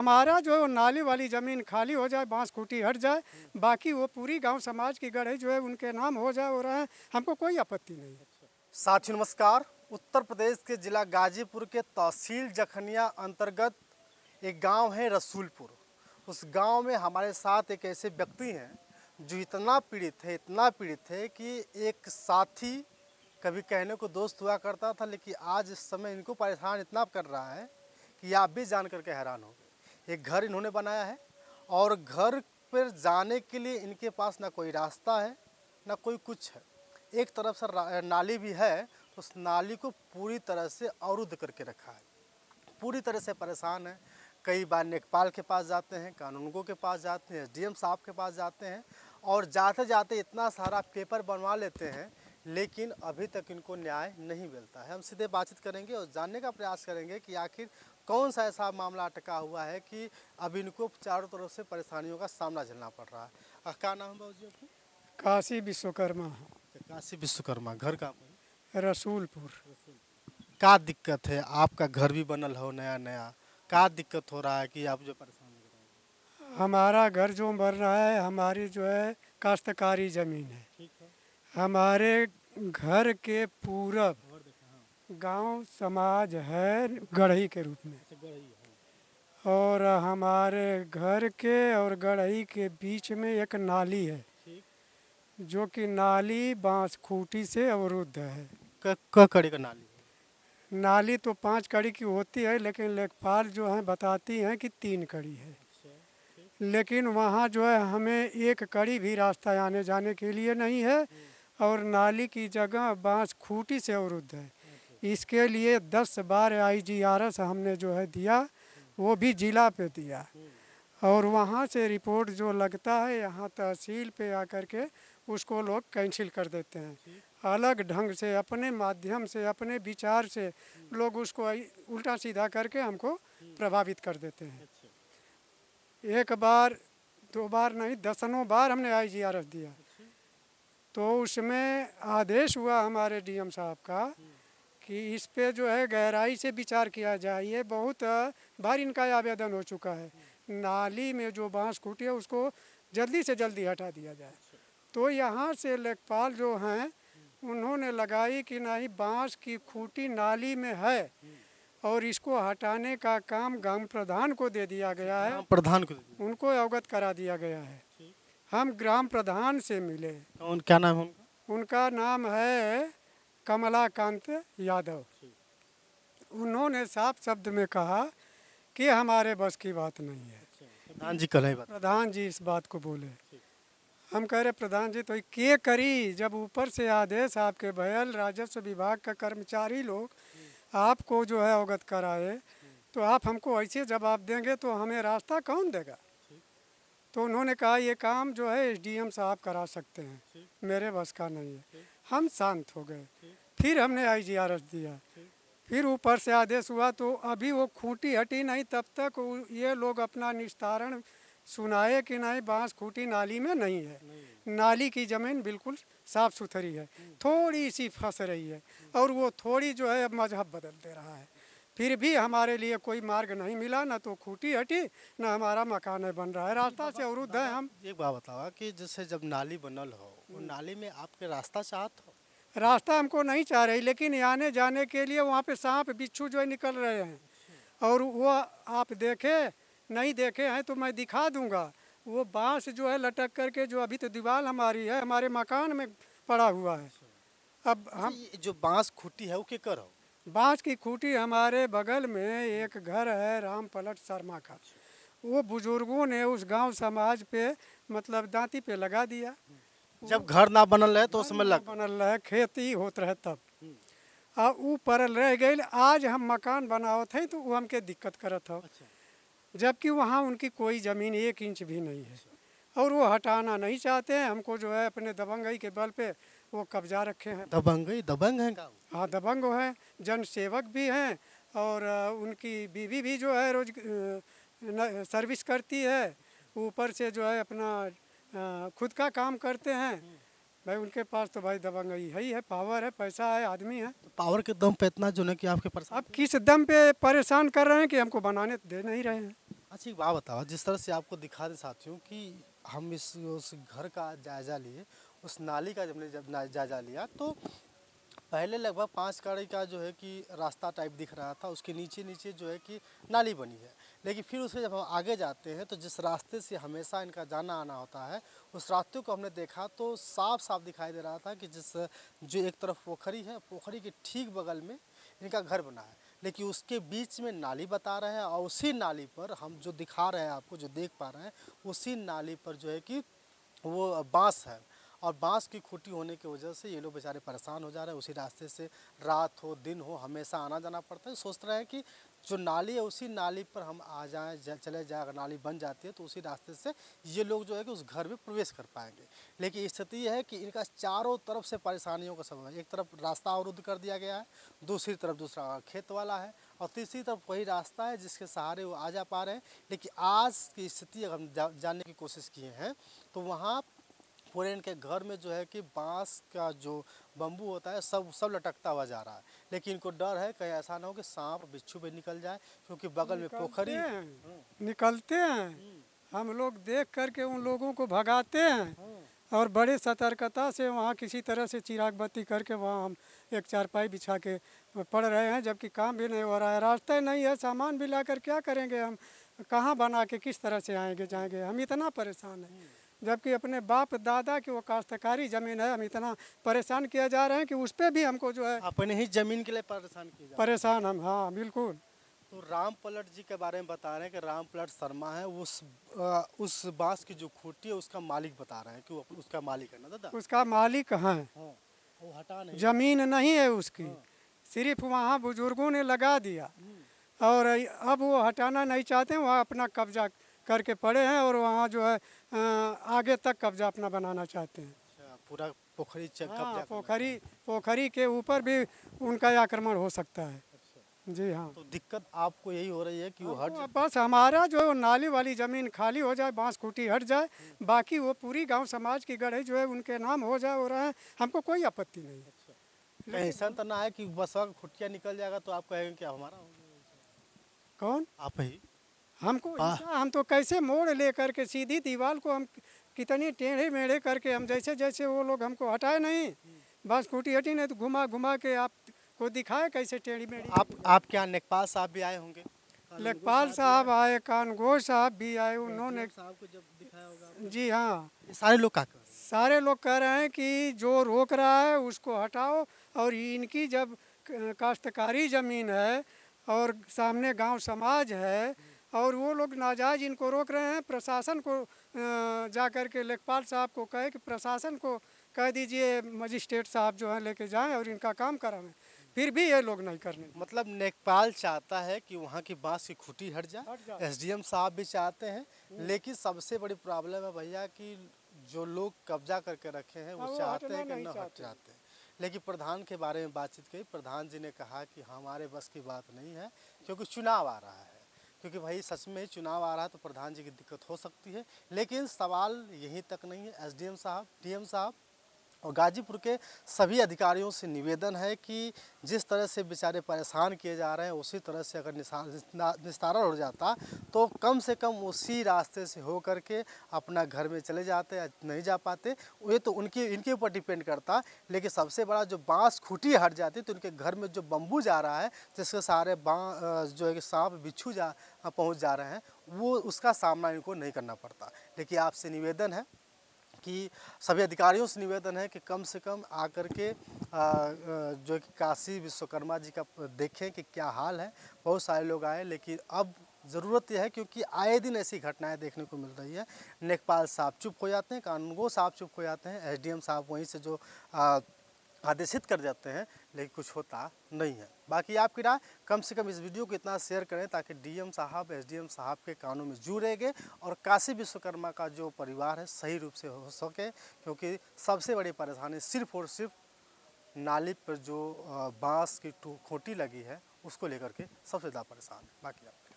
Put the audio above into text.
हमारा जो है वो नाली वाली ज़मीन खाली हो जाए, बांस खूंटी हट जाए, बाकी वो पूरी गांव समाज की गढ़ई जो है उनके नाम हो जाए हो रहा है, हमको कोई आपत्ति नहीं है। साथियों नमस्कार। उत्तर प्रदेश के जिला गाजीपुर के तहसील जखनिया अंतर्गत एक गांव है रसूलपुर। उस गांव में हमारे साथ एक ऐसे व्यक्ति हैं जो इतना पीड़ित है कि एक साथी कभी कहने को दोस्त हुआ करता था, लेकिन आज इस समय इनको परेशान इतना कर रहा है कि आप भी जान करके हैरान हो। एक घर इन्होंने बनाया है और घर पर जाने के लिए इनके पास ना कोई रास्ता है ना कोई कुछ है। एक तरफ से नाली भी है तो उस नाली को पूरी तरह से अवरुद्ध करके रखा है। पूरी तरह से परेशान है। कई बार लेखपाल के पास जाते हैं, कानूनगो के पास जाते हैं, एसडीएम साहब के पास जाते हैं और जाते जाते इतना सारा पेपर बनवा लेते हैं, लेकिन अभी तक इनको न्याय नहीं मिलता है। हम सीधे बातचीत करेंगे और जानने का प्रयास करेंगे कि आखिर कौन सा ऐसा मामला अटका हुआ है कि अब इनको चारों तरफ से परेशानियों का सामना झेलना पड़ रहा है। क्या नाम है बाबूजी आपका? काशी विश्वकर्मा, काशी विश्वकर्मा। घर का रसूलपुर। क्या दिक्कत है? आपका घर भी बनल हो नया नया, क्या दिक्कत हो रहा है कि आप जो परेशान हो रहे हमारा घर जो बन रहा है, हमारी जो है काश्तकारी ज़मीन है। ठीक है। हमारे घर के पूरब गांव समाज है गढ़ई के रूप में, और हमारे घर के और गढ़ई के बीच में एक नाली है, जो कि नाली बांस खूंटी से अवरुद्ध है। कड़ी का नाली? नाली तो 5 कड़ी की होती है, लेकिन लेखपाल जो है बताती हैं कि 3 कड़ी है। लेकिन वहाँ जो है हमें 1 कड़ी भी रास्ता आने जाने के लिए नहीं है, और नाली की जगह बांस खूंटी से अवरुद्ध है। इसके लिए 10 बार IGRS हमने जो है दिया, वो भी जिला पे दिया, और वहाँ से रिपोर्ट जो लगता है यहाँ तहसील पे आकर के उसको लोग कैंसिल कर देते हैं। अलग ढंग से अपने माध्यम से अपने विचार से लोग उसको उल्टा सीधा करके हमको प्रभावित कर देते हैं। 1 बार 2 बार नहीं, दसनों बार हमने IGRS दिया, तो उसमें आदेश हुआ हमारे DM साहब का कि इस पे जो है गहराई से विचार किया जाए। ये बहुत बार इनका आवेदन हो चुका है, नाली में जो बांस खूंटी है उसको जल्दी से जल्दी हटा दिया जाए। तो यहाँ से लेखपाल जो हैं उन्होंने लगाई कि नहीं, बांस की खूंटी नाली में है और इसको हटाने का काम ग्राम प्रधान को दे दिया गया है। प्रधान को उनको अवगत करा दिया गया है। हम ग्राम प्रधान से मिले। कौन, क्या नाम है उनका? उनका नाम है कमलाकांत यादव। उन्होंने साफ शब्द में कहा कि हमारे बस की बात नहीं है। प्रधान जी कल ही बात। प्रधान जी इस बात को बोले। हम कह रहे प्रधान जी तो ये करी, जब ऊपर से आदेश आपके भयल राजस्व विभाग का कर्मचारी लोग आपको जो है अवगत कराए, तो आप हमको ऐसे जवाब देंगे तो हमें रास्ता कौन देगा। तो उन्होंने कहा ये काम जो है SDM साहब करा सकते हैं, मेरे बस का नहीं है। हम शांत हो गए। फिर हमने IGRS दिया, फिर ऊपर से आदेश हुआ, तो अभी वो खूंटी हटी नहीं, तब तक ये लोग अपना निस्तारण सुनाए कि नहीं, बांस खूंटी नाली में नहीं है, नाली की ज़मीन बिल्कुल साफ़ सुथरी है, थोड़ी सी फंस रही है, और वो थोड़ी जो है अब मजहब बदल दे रहा है। फिर भी हमारे लिए कोई मार्ग नहीं मिला, ना तो खूंटी हटी ना हमारा मकान बन रहा है, रास्ता से अवरुद्ध है। हम एक बात बताओ कि जैसे जब नाली बनल हो, वो नाली में आपके रास्ता चाहत हो? रास्ता हमको नहीं चाह रही, लेकिन आने जाने के लिए वहाँ पे सांप बिच्छू जो है निकल रहे हैं, और वो आप देखे नहीं देखे हैं तो मैं दिखा दूंगा। वो बांस जो है लटक करके, जो अभी तो दीवार हमारी है, हमारे मकान में पड़ा हुआ है। अब हम ये जो बांस खूंटी है वो के कर हो? बांस की खूंटी हमारे बगल में एक घर है राम पलट शर्मा का, वो बुजुर्गों ने उस गांव समाज पे मतलब दांती पे लगा दिया। जब घर ना बनल है तो उसमें लग बनल रहे, खेती होत रहे तब ऊपर रह गई। आज हम मकान बनावत हैं तो वो हमके दिक्कत करत हो, जबकि वहाँ उनकी कोई ज़मीन 1 इंच भी नहीं है, और वो हटाना नहीं चाहते हैं। हमको जो है अपने दबंगई के बल पे वो कब्जा रखे हैं। दबंग है का? हाँ, दबंग हैं, जन सेवक भी हैं, और उनकी बीवी भी जो है रोज सर्विस करती है, ऊपर से जो है अपना खुद का काम करते हैं। भाई उनके पास तो भाई दबंगई है ही है, पावर है, पैसा है, आदमी है। तो पावर के दम पे इतना जो है कि आपके अब किस दम पे परेशान कर रहे हैं कि हमको बनाने दे नहीं रहे हैं। अच्छा एक बात बताओ, जिस तरह से आपको दिखा दे साथियों कि हम इस उस घर का जायज़ा लिए, उस नाली का जब जायज़ा लिया तो पहले लगभग 5 कड़ी का जो है कि रास्ता टाइप दिख रहा था, उसके नीचे नीचे जो है कि नाली बनी है। लेकिन फिर उससे जब हम आगे जाते हैं तो जिस रास्ते से हमेशा इनका जाना आना होता है, उस रास्ते को हमने देखा तो साफ साफ दिखाई दे रहा था कि जो एक तरफ पोखरी है, पोखरी के ठीक बगल में इनका घर बना है, लेकिन उसके बीच में नाली बता रहे हैं और उसी नाली पर हम जो दिखा रहे हैं आपको, जो देख पा रहे हैं, उसी नाली पर जो है कि वो बांस है और बांस की खूंटी होने की वजह से ये लोग बेचारे परेशान हो जा रहे हैं। उसी रास्ते से रात हो दिन हो हमेशा आना जाना पड़ता है। सोच रहे हैं कि जो नाली है उसी नाली पर हम आ जाएं, चले जाए, अगर नाली बन जाती है तो उसी रास्ते से ये लोग जो है कि उस घर में प्रवेश कर पाएंगे। लेकिन स्थिति यह है कि इनका चारों तरफ से परेशानियों का सबब है। एक तरफ रास्ता अवरुद्ध कर दिया गया है, दूसरी तरफ दूसरा खेत वाला है और तीसरी तरफ वही रास्ता है जिसके सहारे वो आ जा पा रहे हैं। लेकिन आज की स्थिति अगर हम जानने की कोशिश किए हैं तो वहाँ पूरे इनके घर में जो है कि बांस का जो बम्बू होता है सब सब लटकता हुआ जा रहा है। लेकिन इनको डर है कहीं ऐसा ना हो कि सांप बिच्छू भी निकल जाए, क्योंकि बगल में पोखरी। निकलते हैं, हम लोग देख करके उन लोगों को भगाते हैं और बड़े सतर्कता से वहाँ किसी तरह से चिराग बत्ती करके वहाँ हम एक चारपाई बिछा के पड़ रहे हैं, जबकि काम भी नहीं हो रहा है, रास्ता ही नहीं है, सामान भी लाकर क्या करेंगे हम, कहाँ बना के किस तरह से आएंगे जाएंगे, हम इतना परेशान हैं। जबकि अपने बाप दादा की वो काश्तकारी ज़मीन है, हम इतना परेशान किया जा रहे हैं कि उस पर भी हमको जो है अपने ही जमीन के लिए परेशान किए जा रहे परेशान हम, हाँ बिल्कुल। हैं। तो राम पलट जी के बारे में बता रहे हैं कि राम पलट शर्मा है, उस बांस की जो खूंटी है उसका मालिक बता रहे हैं कि वो उसका मालिक है ना दादा। उसका मालिक हैं, हाँ, वो हटा नहीं। ज़मीन नहीं है उसकी, सिर्फ वहाँ बुजुर्गों ने लगा दिया और अब वो हटाना नहीं चाहते, वहाँ अपना कब्जा करके पड़े हैं और वहाँ जो है आगे तक कब्जा अपना बनाना चाहते हैं। अच्छा, पूरा पोखरी हाँ, कब्जा करना। पोखरी के ऊपर भी उनका आक्रमण हो सकता है। अच्छा, जी हाँ। तो दिक्कत आपको यही हो रही है कि वो हट हमको बस हमारा जो नाली वाली ज़मीन खाली हो जाए, बांस खूंटी हट जाए, बाकी वो पूरी गांव समाज की गढ़े जो है उनके नाम हो जाए, हो रहा है, हमको कोई आपत्ति नहीं है। कहीं ऐसा तो ना है कि बसवा का खुटिया निकल जाएगा तो आप कहेंगे कि हमारा हो गया? कौन? आप ही। हमको ऐसा, हम तो कैसे मोड़ ले करके सीधी दीवार को हम कितनी टेढ़े मेढ़े करके हम जैसे जैसे वो लोग हमको हटाए नहीं, बस खूंटी हटी नहीं तो घुमा घुमा के आपको दिखाए कैसे टेढ़ी मेढ़ी। आप क्या लेखपाल साहब भी आए होंगे? लेखपाल साहब आए, कानगोर साहब भी आए, उन्होंने, साहब को जब दिखाया होगा जी हाँ, ये सारे लोग क्या कर रहे हैं? सारे लोग कह रहे हैं कि जो रोक रहा है उसको हटाओ, और इनकी जब काश्तकारी ज़मीन है और सामने गांव समाज है और वो लोग नाजायज इनको रोक रहे हैं, प्रशासन को जा कर के लेखपाल साहब को कहे कि प्रशासन को कह दीजिए मजिस्ट्रेट साहब जो हैं लेके जाएं और इनका काम कराएं, फिर भी ये लोग नहीं करने। मतलब लेखपाल चाहता है कि वहाँ की बांस की खूंटी हट जाए, हट जाए। एसडीएम साहब भी चाहते हैं, लेकिन सबसे बड़ी प्रॉब्लम है भैया कि जो लोग कब्जा करके रखे हैं हाँ, वो वो चाहते हटना हैं कि नहीं न हट चाहते। जाते हैं। लेकिन प्रधान के बारे में बातचीत की, प्रधान जी ने कहा कि हमारे बस की बात नहीं है, क्योंकि चुनाव आ रहा है, क्योंकि भाई सच में चुनाव आ रहा है तो प्रधान जी की दिक्कत हो सकती है। लेकिन सवाल यहीं तक नहीं है, एसडीएम साहब, डीएम साहब और गाजीपुर के सभी अधिकारियों से निवेदन है कि जिस तरह से बेचारे परेशान किए जा रहे हैं उसी तरह से अगर निस्तारण हो जाता तो कम से कम उसी रास्ते से हो करके अपना घर में चले जाते या नहीं जा पाते, ये तो इनके ऊपर डिपेंड करता। लेकिन सबसे बड़ा जो बांस खूंटी हट जाती तो उनके घर में जो बम्बू जा रहा है जिसके सारे जो है कि सांप बिच्छू पहुँच जा रहे हैं, वो उसका सामना इनको नहीं करना पड़ता। लेकिन आपसे निवेदन है कि सभी अधिकारियों से निवेदन है कि कम से कम आकर के जो कि काशी विश्वकर्मा जी का देखें कि क्या हाल है। बहुत सारे लोग आए, लेकिन अब ज़रूरत यह है क्योंकि आए दिन ऐसी घटनाएं देखने को मिल रही है। लेखपाल साहब चुप हो जाते हैं, कानूनगो साहब चुप हो जाते हैं, एसडीएम साहब वहीं से जो आदेशित कर जाते हैं, लेकिन कुछ होता नहीं है। बाकी आपकी राय, कम से कम इस वीडियो को इतना शेयर करें ताकि डीएम साहब, एसडीएम साहब के कानों में जुड़ेंगे और काशी विश्वकर्मा का जो परिवार है सही रूप से हो सके, क्योंकि सबसे बड़ी परेशानी सिर्फ और सिर्फ नाली पर जो बांस की खूंटी लगी है उसको लेकर के सबसे ज़्यादा परेशान है। बाकी आप